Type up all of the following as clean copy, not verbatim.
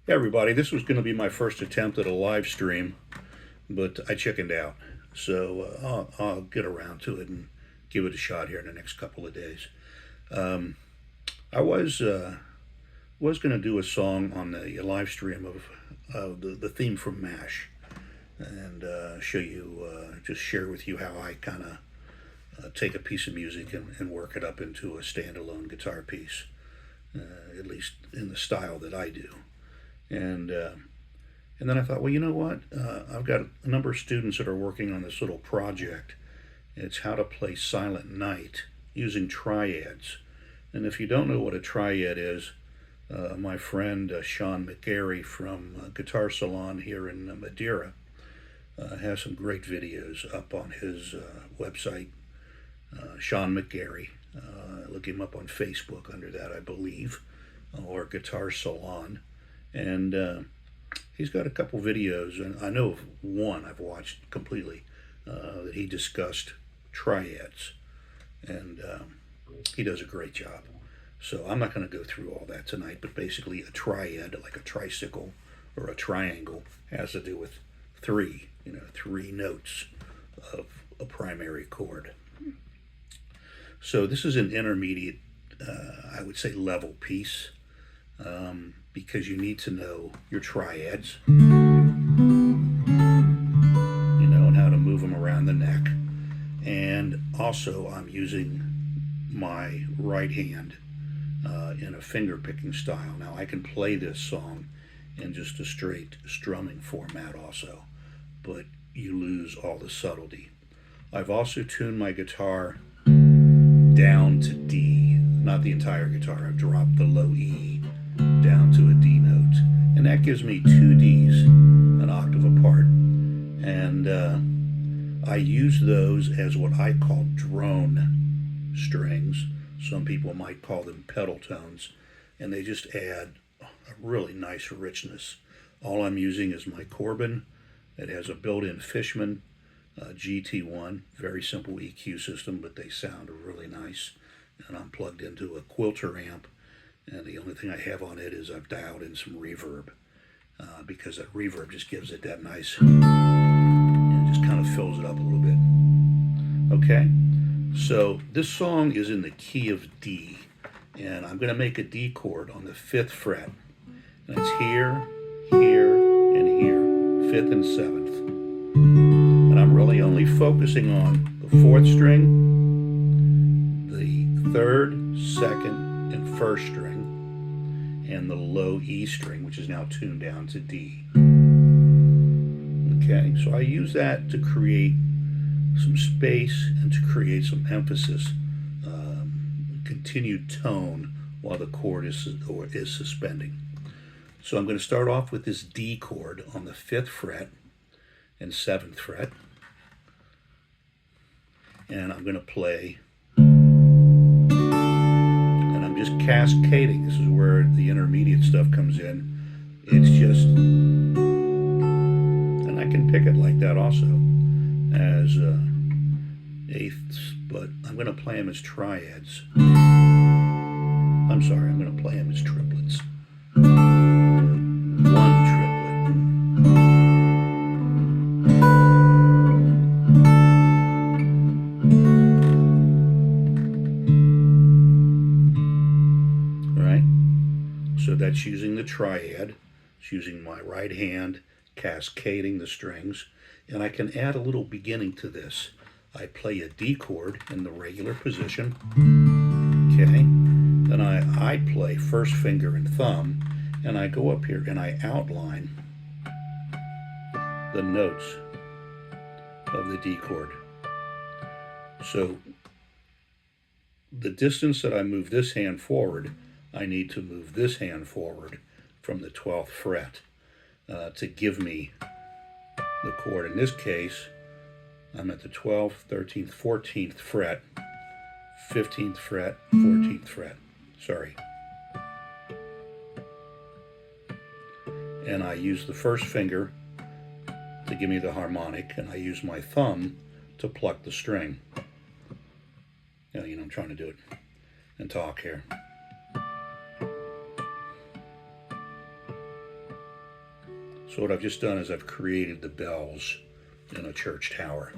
Hey everybody, this was going to be my first attempt at a live stream, but I chickened out. So I'll get around to it and give it a shot here in the next couple of days. Um, I was going to do a song on the live stream of the theme from MASH and show you, just share with you how I kind of take a piece of music and work it up into a standalone guitar piece, at least in the style that I do. And uh, and then I thought, well, you know what? I've got a number of students that are working on this little project. It's how to play Silent Night using triads. And if you don't know what a triad is, my friend Sean McGarry from Guitar Salon here in Madeira has some great videos up on his website, Sean McGarry. Look him up on Facebook under that, I believe, or Guitar Salon. And he's got a couple videos, and I know of one I've watched completely that he discussed triads, and he does a great job. So I'm not going to go through all that tonight, but basically a triad, like a tricycle or a triangle, has to do with three notes of a primary chord. So this is an intermediate, I would say, level piece. Because you need to know your triads, and how to move them around the neck. And also, I'm using my right hand in a finger picking style. Now, I can play this song in just a straight strumming format also, but you lose all the subtlety. I've also tuned my guitar down to D, not the entire guitar. I've dropped the low E down to a D note, and that gives me two Ds an octave apart. And I use those as what I call drone strings. Some people might call them pedal tones, and they just add a really nice richness. All I'm using is my Corbin. It has a built-in Fishman GT1, very simple EQ system, but they sound really nice. And I'm plugged into a Quilter amp, and the only thing I have on it is I've dialed in some reverb, because that reverb just gives it that nice, and just kind of fills it up a little bit. Okay, so this song is in the key of D, and I'm going to make a D chord on the 5th fret, and it's here, here, and here, 5th and 7th. And I'm really only focusing on the 4th string, the 3rd, 2nd, and 1st string, and the low E string, which is now tuned down to D. Okay, so I use that to create some space and to create some emphasis, continued tone while the chord is suspending. So I'm going to start off with this D chord on the 5th fret and 7th fret, and I'm going to play, and I'm just cascading. This is where the intermediate stuff comes in. It's just, and I can pick it like that also as eighths, but I'm going to play them as triads. I'm sorry, I'm going to play them as triplets. One triplet. Right? So that's using the triad. It's using my right hand, cascading the strings, and I can add a little beginning to this. I play a D chord in the regular position. Okay. Then I play first finger and thumb, and I go up here and I outline the notes of the D chord. So the distance that I move this hand forward, I need to move this hand forward from the 12th fret to give me the chord. In this case, I'm at the 12th, 13th, 14th fret, 15th fret, 14th fret. Sorry. And I use the first finger to give me the harmonic, and I use my thumb to pluck the string. I'm trying to do it and talk here. So what I've just done is I've created the bells in a church tower.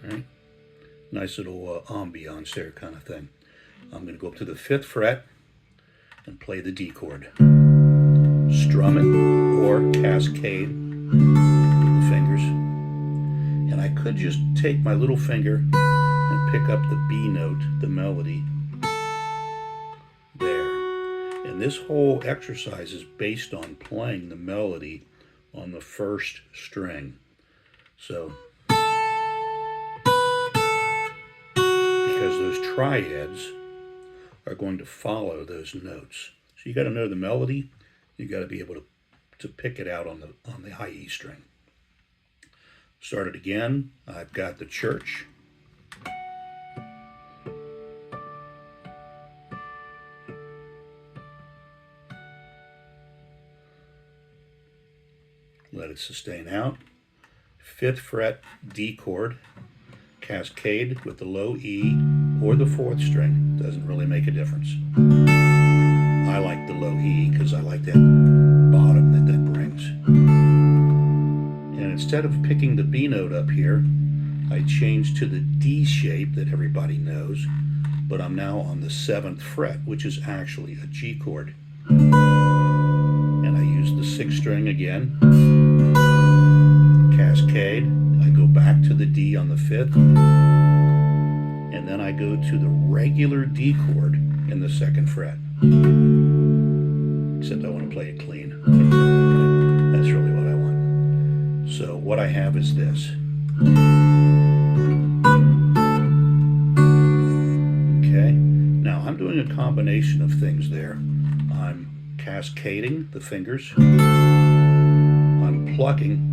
Right? Nice little ambiance there kind of thing. I'm going to go up to the 5th fret and play the D chord. Strum it or cascade with the fingers. And I could just take my little finger and pick up the B note, the melody, there. And this whole exercise is based on playing the melody on the 1st string. So, because those triads are going to follow those notes. So you got to know the melody. You got to be able to pick it out on the high E string. Start it again. I've got the church. Let it sustain out. 5th fret D chord. Cascade with the low E or the 4th string. Doesn't really make a difference. I like the low E because I like that bottom that brings. And instead of picking the B note up here, I changed to the D shape that everybody knows, but I'm now on the 7th fret, which is actually a G chord. And I use the 6th string again. Cascade. I go back to the D on the 5th. And then I go to the regular D chord in the 2nd fret. Except I want to play it clean. That's really what I want. So what I have is this. Okay, now I'm doing a combination of things there. I'm cascading the fingers, I'm plucking,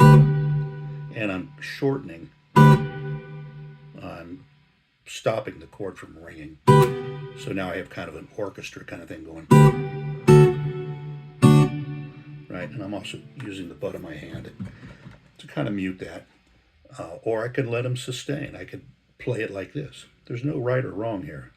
and I'm shortening. I'm stopping the chord from ringing. So now I have kind of an orchestra kind of thing going. Right, and I'm also using the butt of my hand to kind of mute that. Or I can let them sustain. I could play it like this. There's no right or wrong here.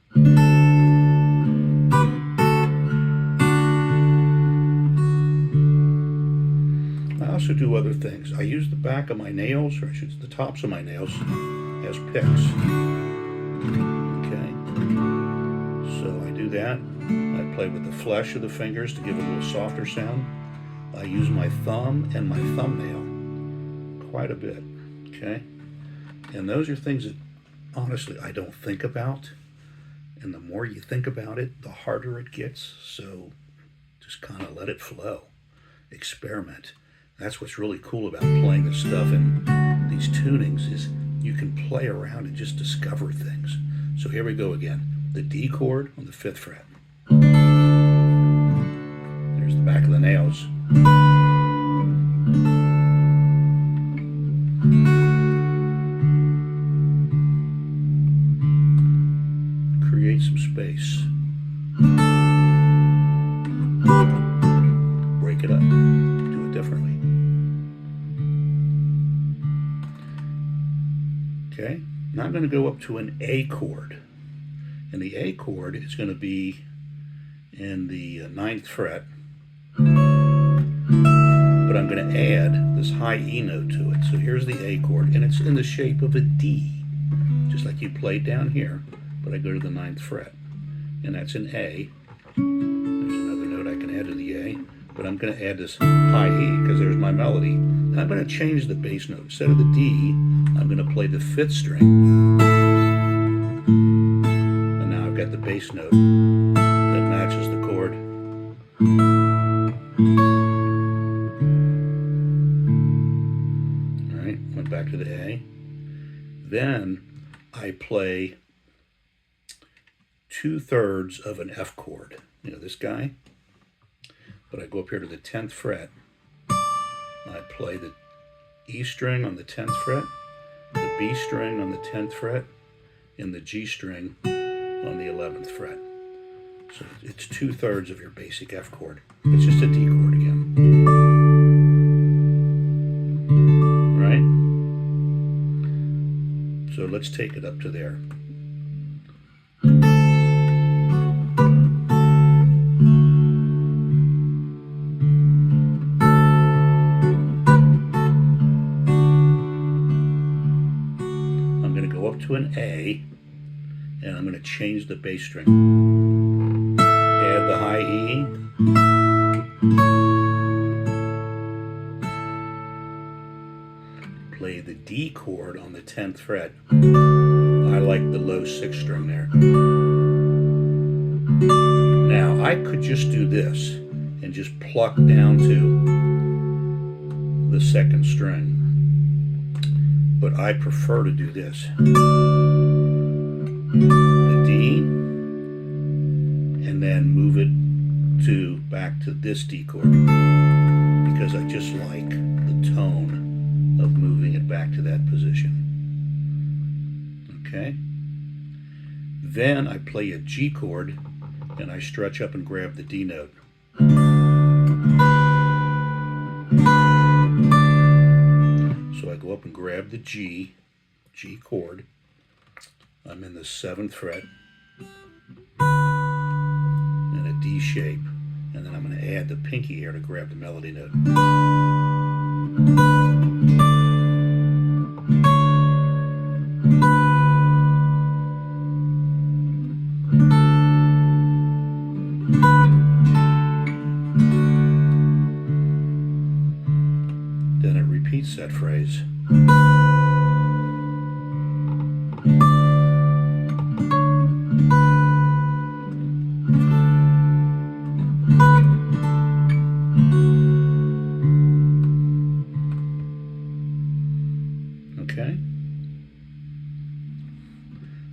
I also do other things. I use the back of my nails, or I should the tops of my nails, as picks. Okay. So I do that. I play with the flesh of the fingers to give it a little softer sound. I use my thumb and my thumbnail quite a bit. Okay. And those are things that honestly I don't think about. And the more you think about it, the harder it gets. So just kind of let it flow. Experiment. That's what's really cool about playing this stuff in these tunings is you can play around and just discover things. So here we go again. The D chord on the 5th fret. There's the back of the nails. Create some space. Break it up. Do it differently. Okay, now I'm going to go up to an A chord. And the A chord is going to be in the 9th fret. But I'm going to add this high E note to it. So here's the A chord, and it's in the shape of a D, just like you played down here. But I go to the 9th fret, and that's an A. There's another note I can add to the A, but I'm going to add this high E because there's my melody. And I'm going to change the bass note. Instead of the D, I'm going to play the 5th string. And now I've got the bass note that matches the chord. All right, went back to the A. Then I play 2/3 of an F chord. You know, this guy. But I go up here to the 10th fret. I play the E string on the 10th fret, the B string on the 10th fret, and the G string on the 11th fret. So it's 2/3 of your basic F chord. It's just a D chord again. Right? So let's take it up to there. I'm going to go up to an A, and I'm going to change the bass string. Add the high E. Play the D chord on the 10th fret. I like the low 6th string there. Now I could just do this and just pluck down to the 2nd string, but I prefer to do this. The D, and then move it to back to this D chord, because I just like the tone of moving it back to that position. Okay? Then I play a G chord and I stretch up and grab the D note. So I go up and grab the G chord. I'm in the 7th fret in a D shape, and then I'm going to add the pinky here to grab the melody note. Then it repeats that phrase. Okay?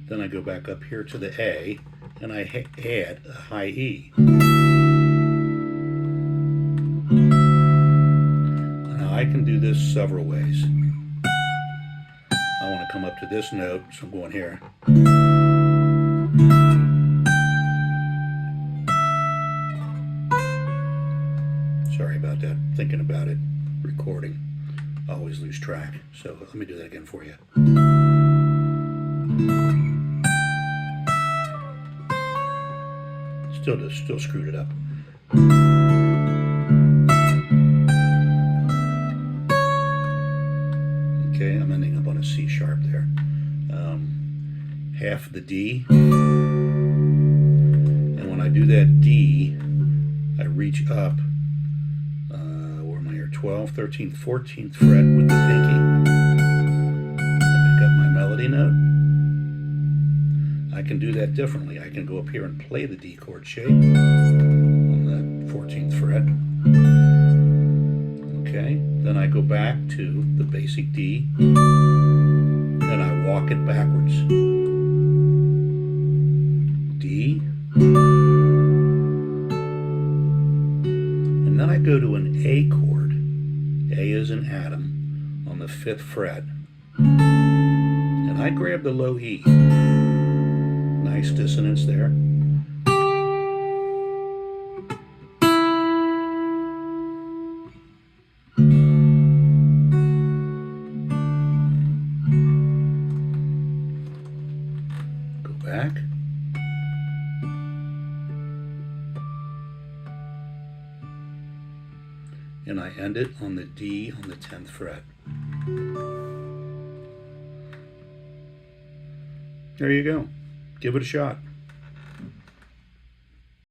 Then I go back up here to the A, and I add a high E. Now I can do this several ways. I want to come up to this note, so I'm going here. Sorry about that. Thinking about it, recording. I always lose track. So let me do that again for you. Still screwed it up. Okay, I'm ending up on a C sharp there. Half the D, and when I do that D, I reach up. Where am I here? 12th, 13th, 14th fret with the pinky, and pick up my melody note. I can do that differently. I can go up here and play the D chord shape on the 14th fret. Okay, then I go back to the basic D, then I walk it backwards. D, and then I go to an A chord. A is an atom on the 5th fret, and I grab the low E. Nice dissonance there. Go back. And I end it on the D on the 10th fret. There you go. Give it a shot.